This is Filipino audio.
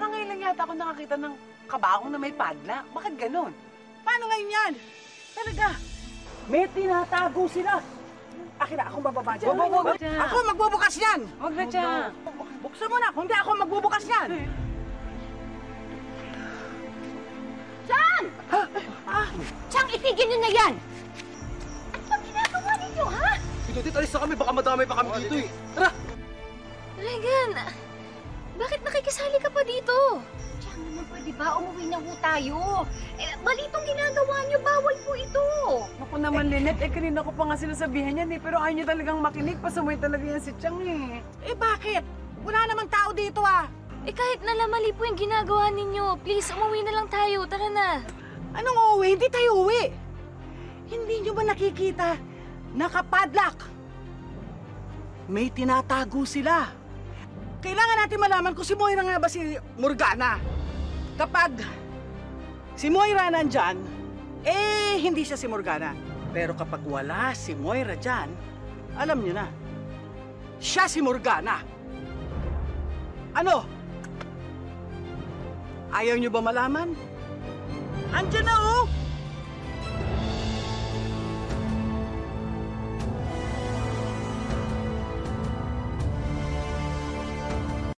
parang ngayon lang yata ako nakakita ng kabaong na may padlock. Bakit ganun? Paano ngayon yan? Talaga? May tinatago sila. Akin na, akong bababa dyan. Ako magbubukas yan. Huwag na, Chang. Buksan mo na, kung di ako magbubukas yan. Chang! Chang, itigil nyo na yan! Ano ba ginagawa ninyo, ha? Pinutit, alis na kami. Baka madamay pa kami dito eh. Tara! Regan, bakit nakikisali ka pa dito? Chang naman, pwede ba? Umuwi na ho tayo. Balitong ginagawa nyo, bawal po ito. Ako naman, Lynette, kanina ko pa nga sinasabihan yan eh. Pero ayaw niya talagang makinig. Pasumay talaga yan si Chang eh. Bakit? Wala namang tao dito ah. Kahit nalamali po yung ginagawa ninyo, please, umuwi na lang tayo. Tara na. Anong uuwi? Hindi tayo uwi. Hindi nyo ba nakikita? Nakapadlock. May tinatago sila. Kailangan natin malaman kung si Moira nga ba si Morgana. Kapag si Moira nandyan, hindi siya si Morgana. Pero kapag wala si Moira dyan, alam nyo na, siya si Morgana. Ano? Ayaw nyo ba malaman? Andiyan na oh!